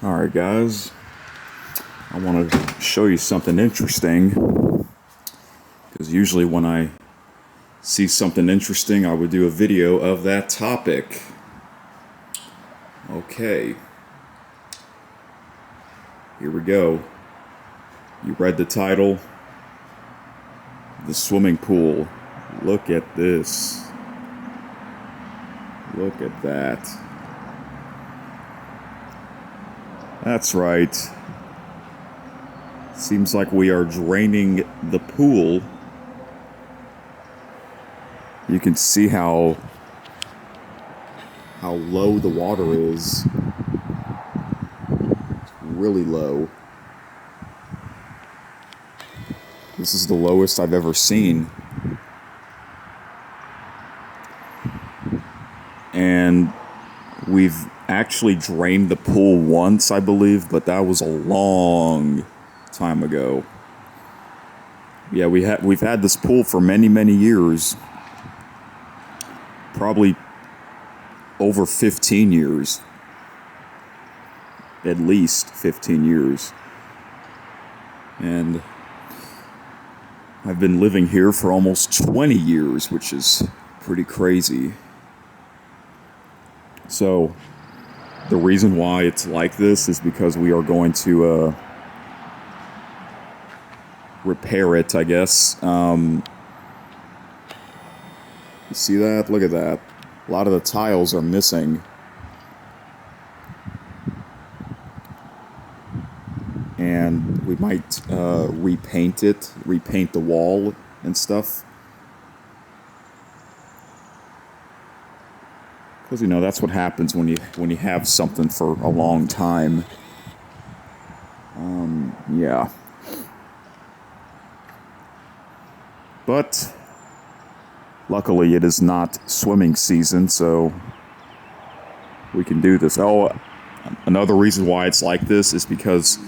Alright guys, I want to show you something interesting, because usually when I see something interesting I would do a video of that topic. Okay, here we go. You read the title, the swimming pool. Look at this. Look at that. That's right. Seems like we are draining the pool. You can see how low the water is. It's really low. This is the lowest I've ever seen. And we've actually drained the pool once, I believe, but that was a long time ago. Yeah, we've had this pool for many years. Probably over 15 years. At least 15 years. And I've been living here for almost 20 years, which is pretty crazy. So, the reason why it's like this is because we are going to repair it, I guess. You see that? Look at that. A lot of the tiles are missing. And we might repaint the wall and stuff. Because, you know, that's what happens when you have something for a long time. Yeah. But luckily it is not swimming season, so we can do this. Oh, another reason why it's like this is because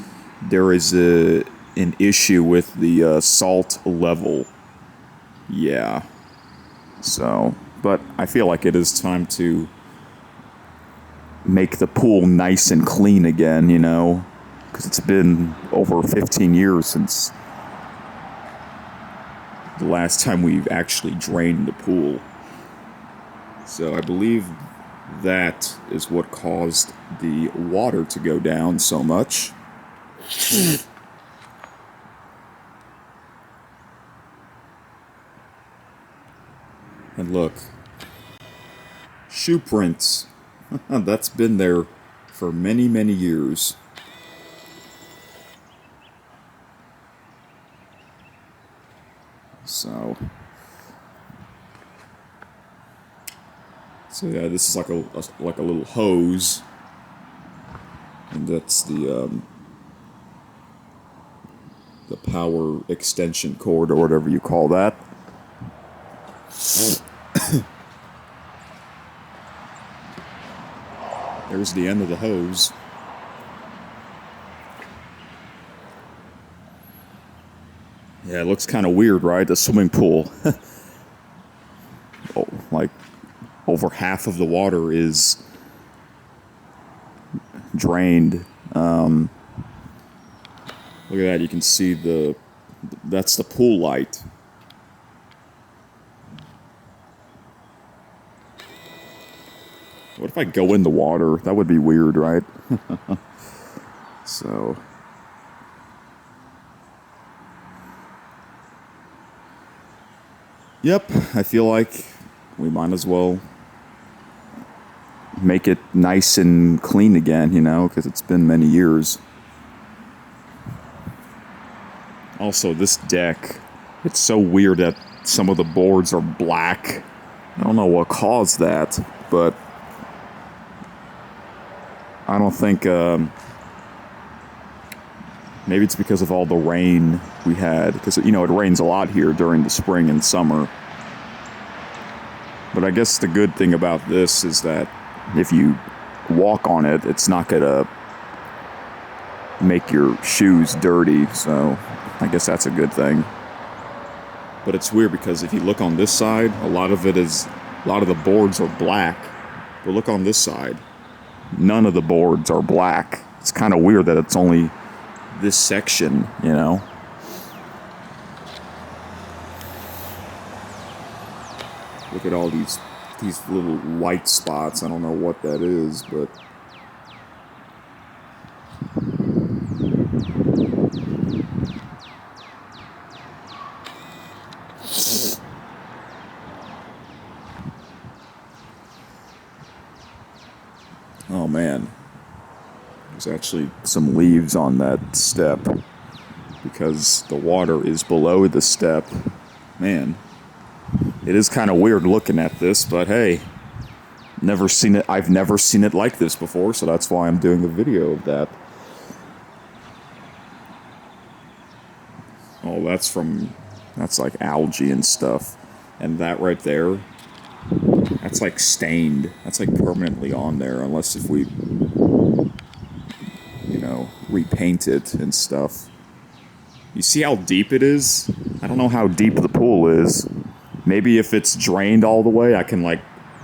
there is an issue with the salt level. Yeah. So, but I feel like it is time to make the pool nice and clean again, you know, because it's been over 15 years since the last time we've actually drained the pool. So I believe that is what caused the water to go down so much. And look, shoe prints. That's been there for many years. So yeah, this is like a little hose, and that's the power extension cord, or whatever you call that. There's the end of the hose. Yeah, it looks kind of weird, right? The swimming pool. Oh, like, over half of the water is drained. Look at that, you can see that's the pool light. What if I go in the water? That would be weird, right? So. Yep, I feel like we might as well make it nice and clean again, you know, because it's been many years. Also, this deck, it's so weird that some of the boards are black. I don't know what caused that, but I don't think, maybe it's because of all the rain we had, because, you know, it rains a lot here during the spring and summer. But I guess the good thing about this is that if you walk on it, it's not gonna make your shoes dirty, so I guess that's a good thing. But it's weird because if you look on this side, a lot of the boards are black. But look on this side. None of the boards are black. It's kind of weird that it's only this section, you know. Look at all these little white spots. I don't know what that is, but oh man, there's actually some leaves on that step because the water is below the step. Man, it is kind of weird looking at this, but hey, never seen it. I've never seen it like this before, so that's why I'm doing a video of that. Oh, that's like algae and stuff. And that right there, that's like stained. That's like permanently on there, unless if we, you know, repaint it and stuff. You see how deep it is? I don't know how deep the pool is. Maybe if it's drained all the way, I can like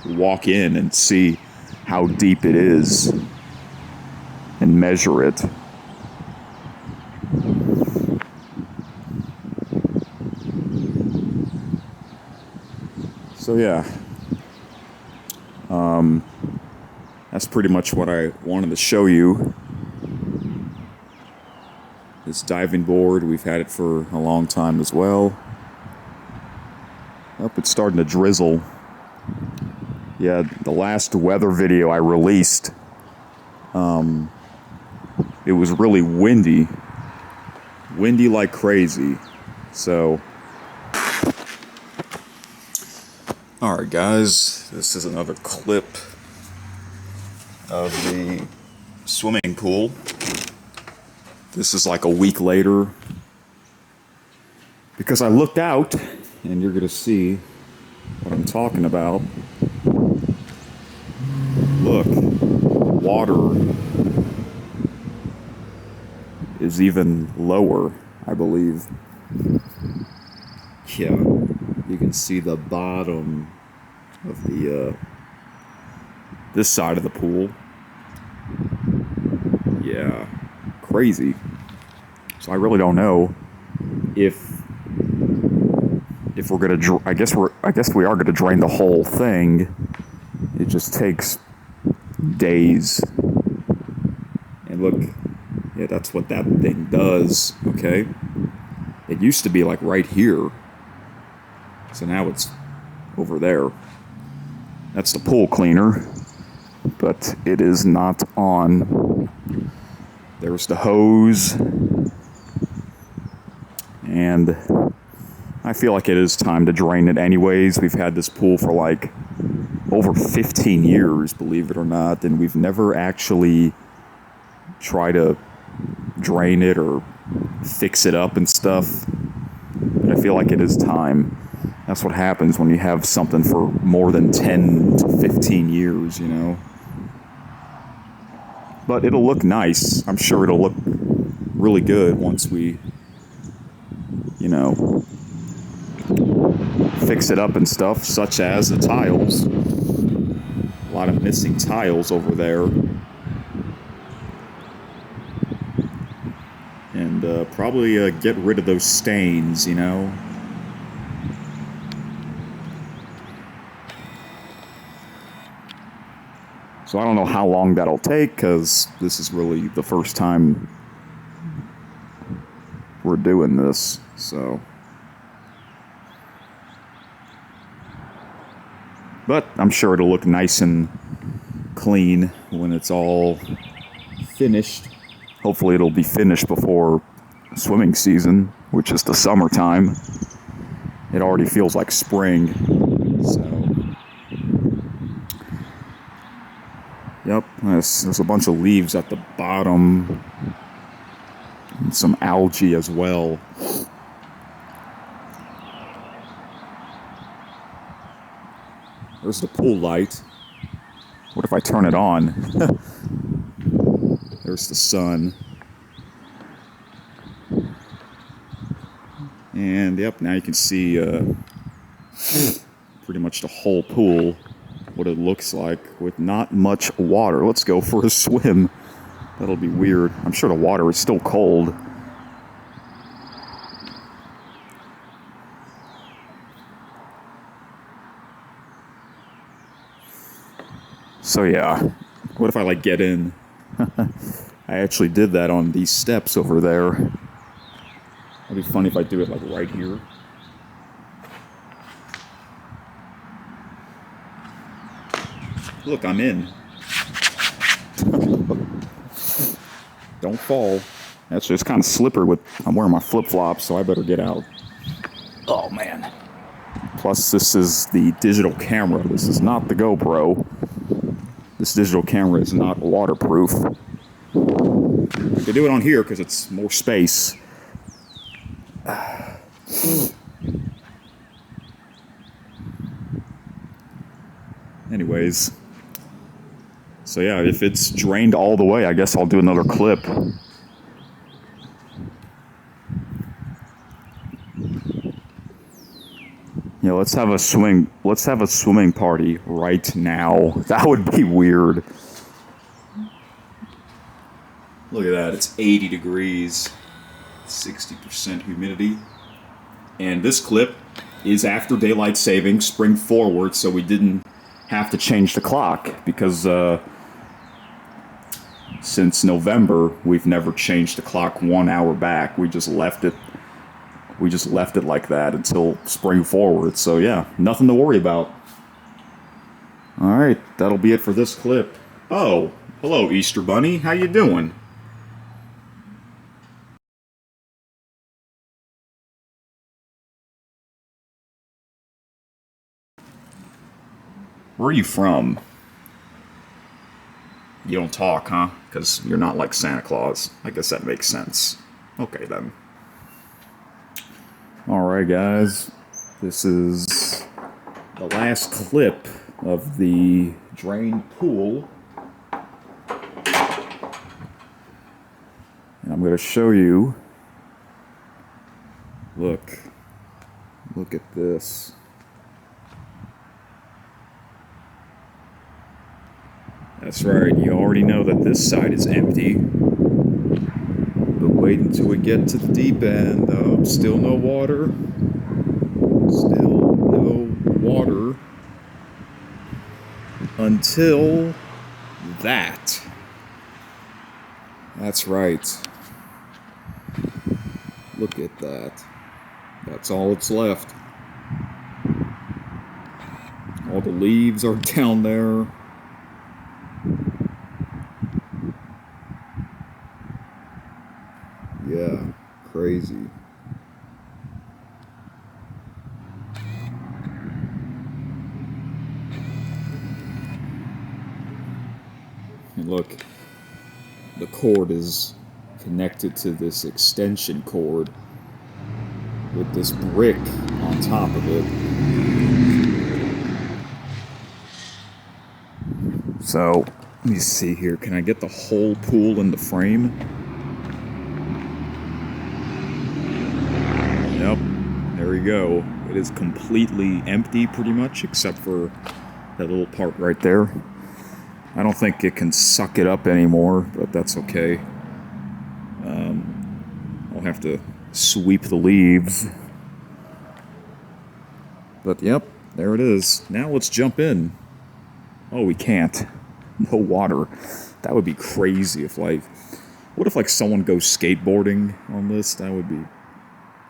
walk in and see how deep it is and measure it. So yeah, that's pretty much what I wanted to show you. This diving board, we've had it for a long time as well. Oh, it's starting to drizzle. Yeah, the last weather video I released, it was really windy. Windy like crazy. So, alright guys, this is another clip of the swimming pool. This is like a week later, because I looked out, and you're gonna see what I'm talking about. Look, water is even lower, I believe. Yeah, you can see the bottom of the this side of the pool. Yeah, crazy. So I really don't know if we're gonna. I guess we are gonna drain the whole thing. It just takes days. And look, yeah, that's what that thing does. Okay, it used to be like right here, so now it's over there. That's the pool cleaner, but it is not on. There's the hose, and I feel like it is time to drain it anyways. We've had this pool for like over 15 years, believe it or not, and we've never actually tried to drain it or fix it up and stuff. But I feel like it is time. That's what happens when you have something for more than 10 to 15 years, you know. But it'll look nice. I'm sure it'll look really good once we, you know, fix it up and stuff, such as the tiles. A lot of missing tiles over there. And probably get rid of those stains, you know. So I don't know how long that'll take, because this is really the first time we're doing this, so. But I'm sure it'll look nice and clean when it's all finished. Hopefully it'll be finished before swimming season, which is the summertime. It already feels like spring, so. Yep, there's a bunch of leaves at the bottom, and some algae as well. There's the pool light. What if I turn it on? There's the sun. And yep, now you can see pretty much the whole pool, what it looks like with not much water. Let's go for a swim. That'll be weird. I'm sure the water is still cold. So yeah, what if I like get in? I actually did that on these steps over there. It'd be funny if I do it like right here. Look, I'm in. Don't fall. That's just kind of slippery with, I'm wearing my flip-flops, so I better get out. Oh man. Plus this is the digital camera. This is not the GoPro. This digital camera is not waterproof. They do it on here because it's more space. Anyways. So yeah, if it's drained all the way, I guess I'll do another clip. Yeah, let's have a swimming party right now. That would be weird. Look at that, it's 80 degrees, 60% humidity. And this clip is after daylight savings, spring forward, so we didn't have to change the clock because since November, we've never changed the clock 1 hour back. We just left it like that until spring forward. So yeah, nothing to worry about. All right, that'll be it for this clip. Oh, hello Easter Bunny, how you doing? Where are you from? You don't talk, huh? Because you're not like Santa Claus. I guess that makes sense. Okay, then. Alright, guys. This is the last clip of the drained pool. And I'm going to show you. Look. Look at this. That's right, you already know that this side is empty. But wait until we get to the deep end. Still no water. Still no water. Until that. That's right. Look at that. That's all that's left. All the leaves are down there. Yeah, crazy. And look, the cord is connected to this extension cord with this brick on top of it. So, let me see here. Can I get the whole pool in the frame? Yep, there we go. It is completely empty pretty much, except for that little part right there. I don't think it can suck it up anymore, but that's okay. I'll have to sweep the leaves. But yep, there it is. Now let's jump in. Oh, we can't. No water. That would be crazy if like... What if like someone goes skateboarding on this? That would be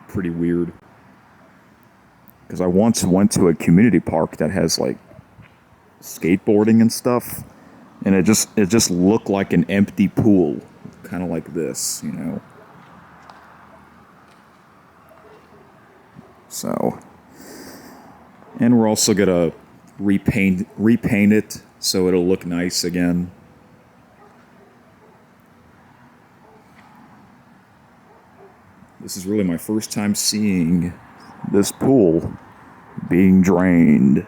pretty weird. Because I once went to a community park that has like skateboarding and stuff. And it just looked like an empty pool. Kind of like this, you know. So... And we're also gonna repaint it so it'll look nice again. This is really my first time seeing this pool being drained.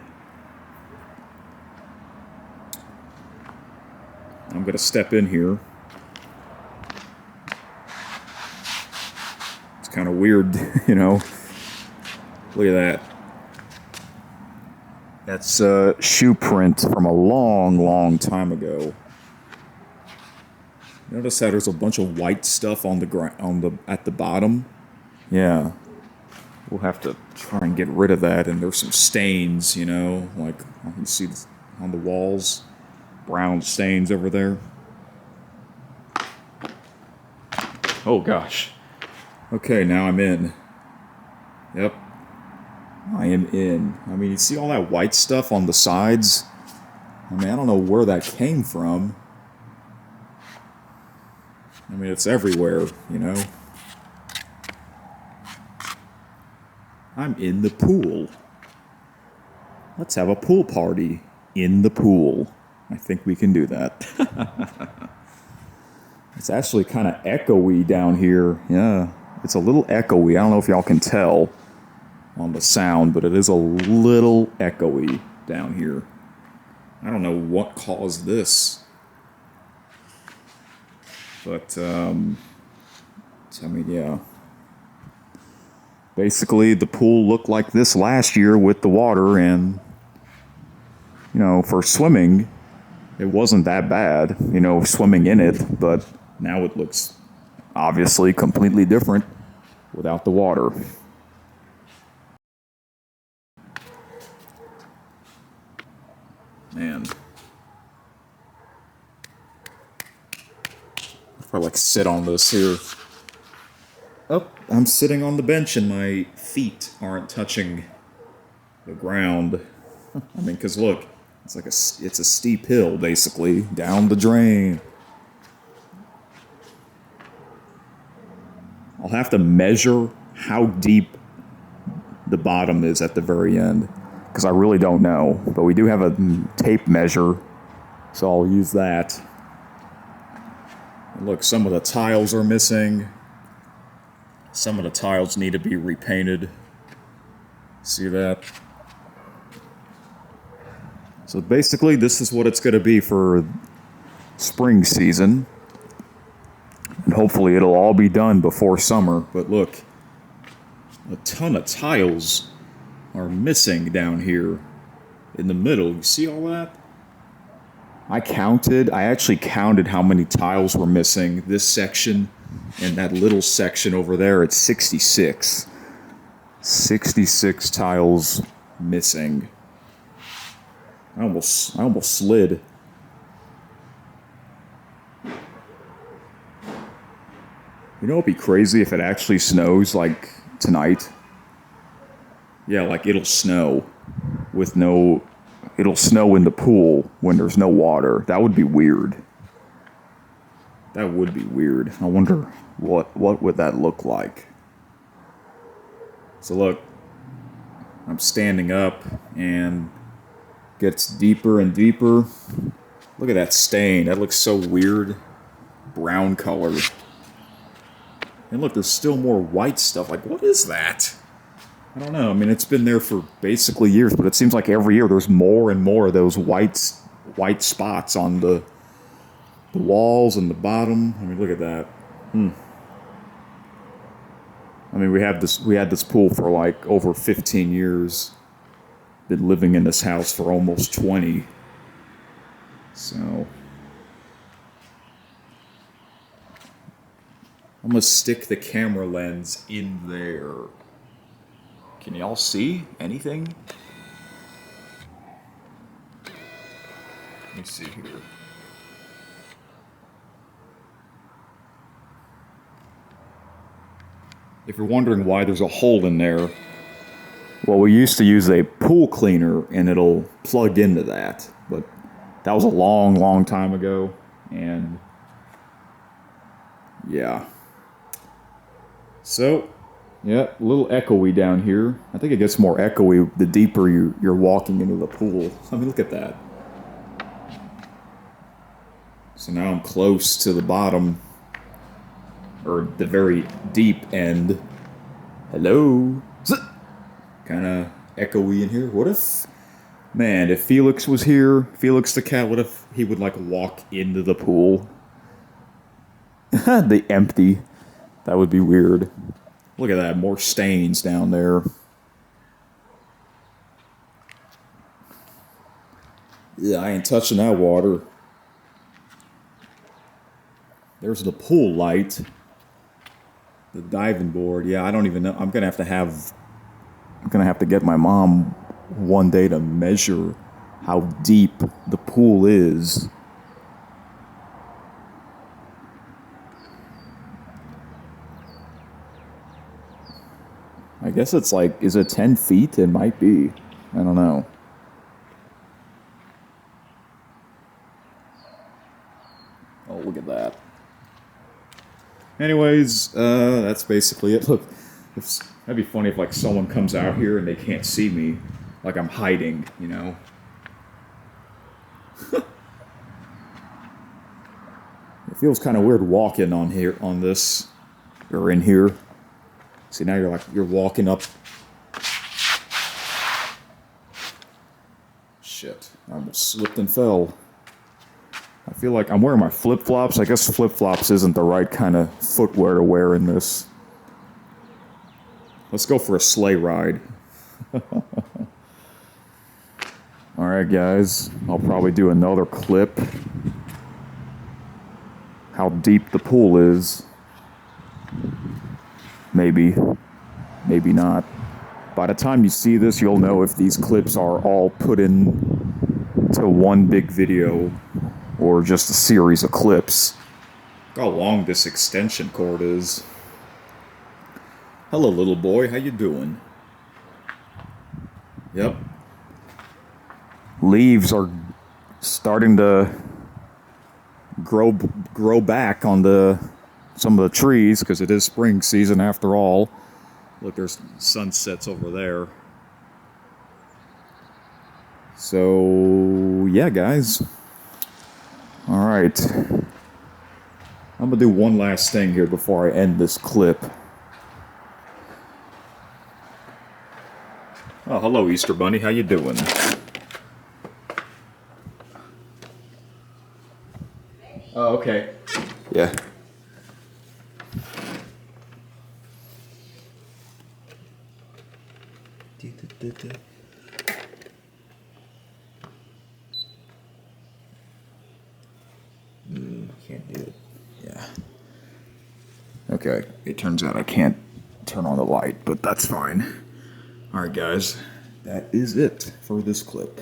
I'm gonna step in here. It's kind of weird, you know. Look at that. That's a shoe print from a long, long time ago. Notice how there's a bunch of white stuff on the at the bottom? Yeah. We'll have to try and get rid of that, and there's some stains, you know, like you can see on the walls, brown stains over there. Oh gosh. Okay, now I'm in. Yep. I am in. I mean, you see all that white stuff on the sides? I mean, I don't know where that came from. I mean, it's everywhere, you know? I'm in the pool. Let's have a pool party in the pool. I think we can do that. It's actually kind of echoey down here. Yeah, it's a little echoey. I don't know if y'all can tell on the sound, but it is a little echoey down here. I don't know what caused this. But, I mean, yeah. Basically, the pool looked like this last year with the water, and, you know, for swimming, it wasn't that bad, you know, swimming in it, but now it looks obviously completely different without the water. Man. If I like sit on this here. Oh, I'm sitting on the bench and my feet aren't touching the ground. I mean, because look, it's a steep hill basically down the drain. I'll have to measure how deep the bottom is at the very end because I really don't know. But we do have a tape measure, so I'll use that. And look, some of the tiles are missing. Some of the tiles need to be repainted. See that? So basically, this is what it's going to be for spring season. And hopefully it'll all be done before summer. But look, a ton of tiles are missing down here in the middle. You see all that? I actually counted how many tiles were missing. This section and that little section over there, it's 66. 66 tiles missing. I almost slid. You know what'd be crazy if it actually snows like tonight? Yeah, like it'll snow it'll snow in the pool when there's no water. That would be weird. That would be weird. I wonder what would that look like? So look, I'm standing up and gets deeper and deeper. Look at that stain. That looks so weird. Brown color. And look, there's still more white stuff. Like, what is that? I don't know. I mean, it's been there for basically years, but it seems like every year there's more and more of those white spots on the walls and the bottom. I mean, look at that. I mean, we had this pool for like over 15 years. Been living in this house for almost 20. So I'm gonna stick the camera lens in there. Can y'all see anything? Let me see here. If you're wondering why there's a hole in there, well, we used to use a pool cleaner and it'll plug into that, but that was a long, long time ago, and yeah. So, yeah, a little echoey down here. I think it gets more echoey the deeper you're walking into the pool. I mean, look at that. So now I'm close to the bottom, or the very deep end. Hello? Kind of echoey in here. What if, man, if Felix was here, Felix the cat, what if he would like walk into the pool? The empty. That would be weird. Look at that, more stains down there. Yeah, I ain't touching that water. There's the pool light. The diving board. Yeah, I don't even know. I'm gonna have to get my mom one day to measure how deep the pool is. I guess it's like, is it 10 feet? It might be. I don't know. Oh, look at that. Anyways, that's basically it. Look, that'd be funny if like someone comes out here and they can't see me, like I'm hiding, you know? It feels kind of weird walking on here, on this, or in here. See, now you're walking up. Shit, I almost slipped and fell. I feel like I'm wearing my flip-flops. I guess flip-flops isn't the right kind of footwear to wear in this. Let's go for a sleigh ride. Alright guys, I'll probably do another clip. How deep the pool is. Maybe. Maybe not. By the time you see this, you'll know if these clips are all put in to one big video or just a series of clips. Look how long this extension cord is. Hello, little boy. How you doing? Yep. Leaves are starting to grow back on some of the trees because it is spring season after all. Look, there's sunsets over there. So, yeah, guys. All right. I'm going to do one last thing here before I end this clip. Oh, hello, Easter Bunny. How you doing? Oh, okay. Yeah. Can't do it. Yeah. Okay. It turns out I can't turn on the light, but that's fine. Alright, guys. That is it for this clip.